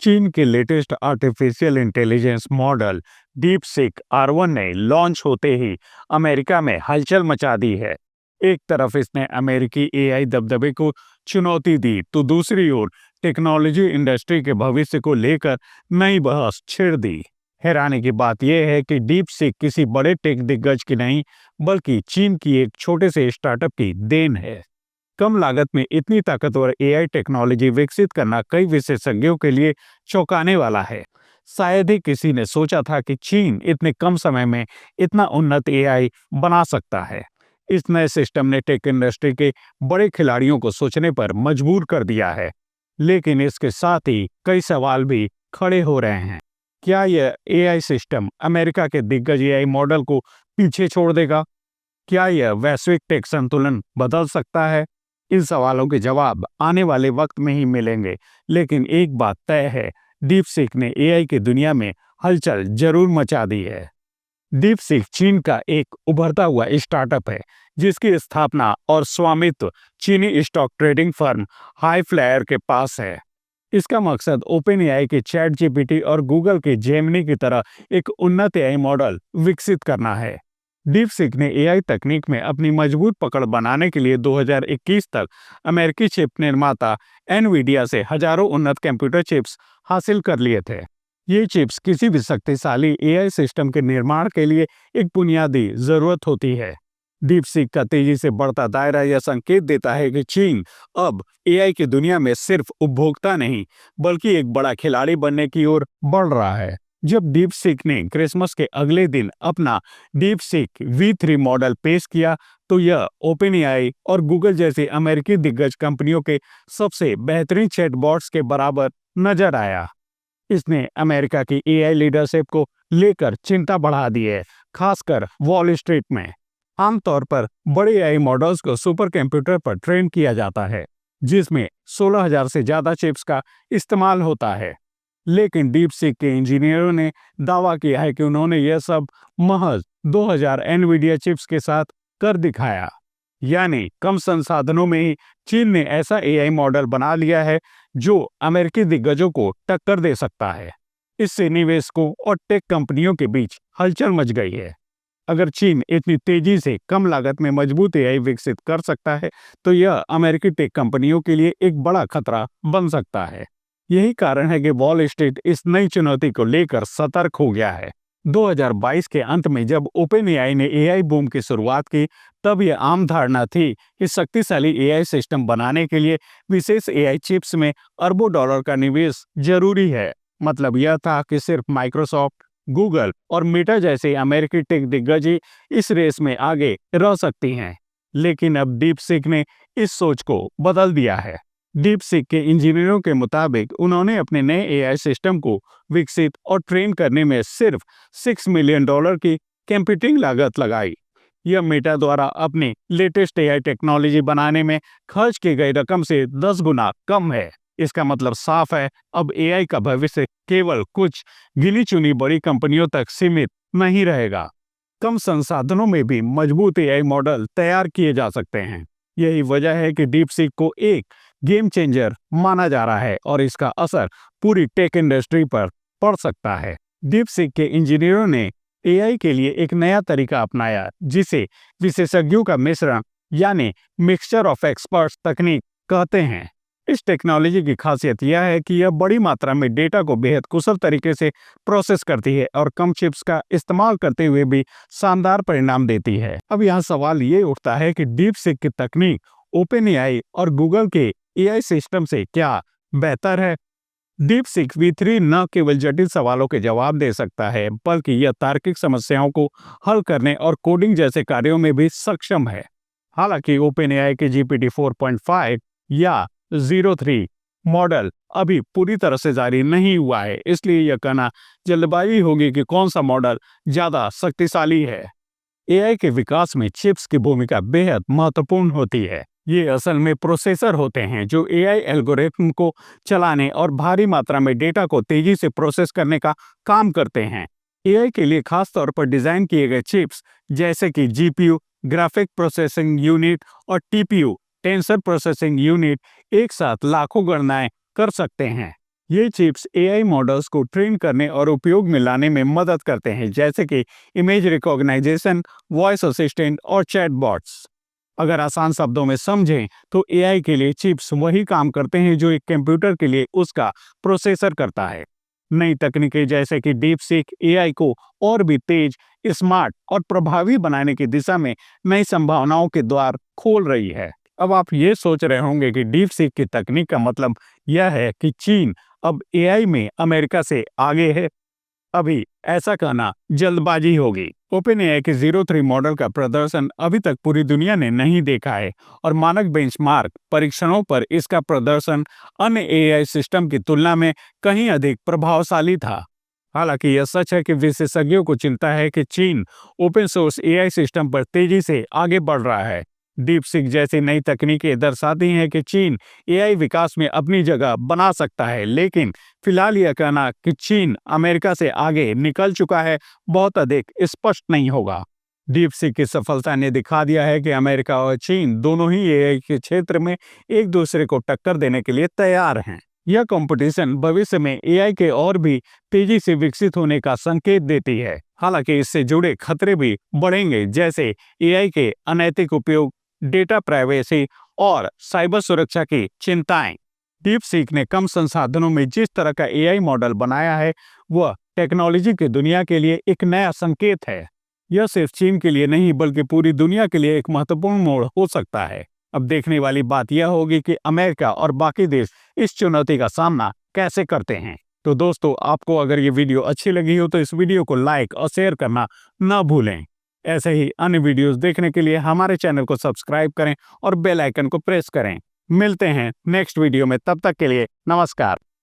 चीन के latest artificial intelligence model deep seek R1 ने लॉन्च होते ही अमेरिका में हलचल मचा दी है। एक तरफ इसने अमेरिकी एआई दबदबे को चुनौती दी, तो दूसरी ओर टेक्नोलॉजी इंडस्ट्री के भविष्य को लेकर नई बहस छिड़ दी। हैरानी की बात यह है कि डीप सीक किसी बड़े टेक दिग्गज की नहीं, बल्कि चीन की एक छोटे से स्टार्टअप की देन है। कम लागत में इतनी ताकतवर एआई टेक्नोलॉजी विकसित करना कई विशेषज्ञों के लिए चौंकाने वाला है। शायद ही किसी ने सोचा था कि चीन इतने कम समय में इतना उन्नत एआई बना सकता है। इस नए सिस्टम ने टेक इंडस्ट्री के बड़े खिलाड़ियों को सोचने पर मजबूर कर दिया है। लेकिन इसके साथ ही कई सवाल भी खड़े हो रहे हैं। क्या यह एआई सिस्टम अमेरिका के दिग्गज एआई मॉडल को पीछे छोड़ देगा? क्या यह वैश्विक टेक संतुलन बदल सकता है? इन सवालों के जवाब आने वाले वक्त में ही मिलेंगे। लेकिन एक बात तय है, डीप सीक ने एआई की दुनिया में हलचल जरूर मचा दी है। डीप सीक चीन का एक उभरता हुआ स्टार्टअप है, जिसकी स्थापना और स्वामित्व चीनी स्टॉक ट्रेडिंग फर्म हाईफ्लायर के पास है। इसका मकसद ओपन एआई के चैट जीपीटी और गूगल के जेमिनी की तरह एक उन्नत एआई मॉडल विकसित करना है। डीप सीक ने एआई तकनीक में अपनी मजबूत पकड़ बनाने के लिए 2021 तक अमेरिकी चिप निर्माता एनवीडिया से हजारों उन्नत कंप्यूटर चिप्स हासिल कर लिए थे। ये चिप्स किसी भी शक्तिशाली एआई सिस्टम के निर्माण के लिए एक बुनियादी जरूरत होती है। डीप सीक का तेजी से बढ़ता दायरा यह संकेत देता है कि चीन अब एआई की दुनिया में सिर्फ उपभोक्ता नहीं, बल्कि एक बड़ा खिलाड़ी बनने की ओर बढ़ रहा है। जब डीप सीक ने क्रिसमस के अगले दिन अपना डीप सीक V3 मॉडल पेश किया, तो यह ओपन एआई और गूगल जैसी अमेरिकी दिग्गज कंपनियों के सबसे बेहतरीन चैटबॉट्स के बराबर नजर आया। इसने अमेरिका की एआई लीडरशिप को लेकर चिंता बढ़ा दी है, खासकर वॉल स्ट्रीट में। आमतौर पर बड़े एआई मॉडल्स को सुपर कंप्यूटर पर ट्रेन किया जाता है, जिसमें 16,000 से ज्यादा चिप्स का इस्तेमाल होता है। लेकिन डीप सीक के इंजीनियरों ने दावा किया है कि उन्होंने यह सब महज 2000 एनवीडिया चिप्स के साथ कर दिखाया। यानी कम संसाधनों में ही चीन ने ऐसा एआई मॉडल बना लिया है जो अमेरिकी दिग्गजों को टक्कर दे सकता है। इससे निवेशकों और टेक कंपनियों के बीच हलचल मच गई है। अगर चीन इतनी तेजी से कम लागत में मजबूत एआई विकसित कर सकता है, तो यह अमेरिकी टेक कंपनियों के लिए एक बड़ा खतरा बन सकता है। यही कारण है कि वॉल स्ट्रीट इस नई चुनौती को लेकर सतर्क हो गया है। 2022 के अंत में जब ओपन एआई ने एआई बूम की शुरुआत की, तब यह आम धारणा थी कि शक्तिशाली एआई सिस्टम बनाने के लिए विशेष एआई चिप्स में अरबों डॉलर का निवेश जरूरी है। मतलब यह था कि सिर्फ माइक्रोसॉफ्ट, गूगल और मेटा जैसे अमेरिकी टेक दिग्गज ही इस रेस में आगे रह सकती हैं। लेकिन अब डीप सीक ने इस सोच को बदल दिया है। डीप सीक के इंजीनियरों के मुताबिक उन्होंने अपने नए एआई सिस्टम को विकसित और ट्रेन करने में सिर्फ $6 मिलियन की कंप्यूटिंग लागत लगाई। यह मेटा द्वारा अपनी लेटेस्ट एआई टेक्नोलॉजी बनाने में खर्च की गई रकम से 10 गुना कम है। इसका मतलब साफ है, अब एआई का भविष्य केवल कुछ गिनी चुनी बड़ी कंपनियों तक सीमित नहीं रहेगा। कम संसाधनों में भी मजबूत एआई मॉडल तैयार किए जा सकते हैं। यही वजह है कि डीप सीक को एक गेम चेंजर माना जा रहा है और इसका असर पूरी टेक इंडस्ट्री पर पड़ सकता है। डीप सीक के इंजीनियरों ने एआई के लिए एक नया तरीका अपनाया, जिसे विशेषज्ञों का मिश्रण यानी मिक्सचर ऑफ एक्सपर्ट्स तकनीक कहते हैं। इस टेक्नोलॉजी की खासियत यह है कि यह बड़ी मात्रा में डेटा को बेहद कुशल तरीके से प्रोसेस करती है और कम चिप्स का इस्तेमाल करते हुए भी शानदार परिणाम देती है। अब यहाँ सवाल ये उठता है कि डीप सीक की तकनीक ओपन एआई और गूगल के एआई सिस्टम से क्या बेहतर है? डीप सीक V3 न केवल जटिल सवालों के जवाब दे सकता है, बल्कि यह तार्किक समस्याओं को हल करने और कोडिंग जैसे कार्यों में भी सक्षम है। हालांकि ओपन एआई के GPT 4.5 या 03 मॉडल अभी पूरी तरह से जारी नहीं हुआ है, इसलिए यह कहना जल्दबाजी होगी कि कौन सा मॉडल ज्यादा शक्तिशाली है। एआई के विकास में चिप्स की भूमिका बेहद महत्वपूर्ण होती है। ये असल में प्रोसेसर होते हैं जो एआई एल्गोरिथम को चलाने और भारी मात्रा में डेटा को तेजी से प्रोसेस करने का काम करते हैं। एआई के लिए खास तौर पर डिजाइन किए गए चिप्स जैसे कि जीपीयू, ग्राफिक प्रोसेसिंग यूनिट और टीपीयू, टेंसर प्रोसेसिंग यूनिट, एक साथ लाखों गणनाएं कर सकते हैं। ये चिप्स एआई मॉडल्स को ट्रेन करने और उपयोग में लाने में मदद करते हैं, जैसे कि इमेज रिकॉग्नाइजेशन, वॉइस असिस्टेंट और चैटबॉट्स। अगर आसान शब्दों में समझें तो एआई के लिए चिप्स वही काम करते हैं जो एक कंप्यूटर के लिए उसका प्रोसेसर करता है। नई तकनीकें जैसे कि डीप सीक एआई को और भी तेज, स्मार्ट और प्रभावी बनाने की दिशा में नई संभावनाओं के द्वार खोल रही है। अब आप ये सोच रहे होंगे कि डीप सीक की तकनीक का मतलब यह है कि चीन अब एआई में अमेरिका से आगे है। अभी ऐसा कहना जल्दबाजी होगी। ओपन एआई के जीरो थ्री मॉडल का प्रदर्शन अभी तक पूरी दुनिया ने नहीं देखा है और मानक बेंचमार्क परीक्षणों पर इसका प्रदर्शन अन्य एआई सिस्टम की तुलना में कहीं अधिक प्रभावशाली था। हालांकि यह सच है कि विशेषज्ञों को चिंता है कि चीन ओपन सोर्स एआई सिस्टम पर तेजी से आगे बढ़ रहा है। डीप सीक जैसी नई तकनीकें दर्शाती हैं कि चीन एआई विकास में अपनी जगह बना सकता है, लेकिन फिलहाल यह कहना कि चीन अमेरिका से आगे निकल चुका है बहुत अधिक स्पष्ट नहीं होगा। डीप सीक की सफलता ने दिखा दिया है कि अमेरिका और चीन दोनों ही एआई के क्षेत्र में एक दूसरे को टक्कर देने के लिए तैयार हैं। यह कंपटीशन भविष्य में एआई के और भी तेजी से विकसित होने का संकेत देती है। हालांकि इससे जुड़े खतरे भी बढ़ेंगे, जैसे एआई के अनैतिक उपयोग, डेटा प्राइवेसी और साइबर सुरक्षा की चिंताएं। डीप सीक ने कम संसाधनों में जिस तरह का एआई मॉडल बनाया है, वह टेक्नोलॉजी की दुनिया के लिए एक नया संकेत है। यह सिर्फ चीन के लिए नहीं बल्कि पूरी दुनिया के लिए एक महत्वपूर्ण मोड़ हो सकता है। अब देखने वाली बात यह होगी कि अमेरिका और बाकी देश इस चुनौती का सामना कैसे करते हैं। तो दोस्तों, आपको अगर ये वीडियो अच्छी लगी हो तो इस वीडियो को लाइक और शेयर करना ना भूलें। ऐसे ही अन्य वीडियोस देखने के लिए हमारे चैनल को सब्सक्राइब करें और बेल आइकन को प्रेस करें। मिलते हैं नेक्स्ट वीडियो में, तब तक के लिए नमस्कार।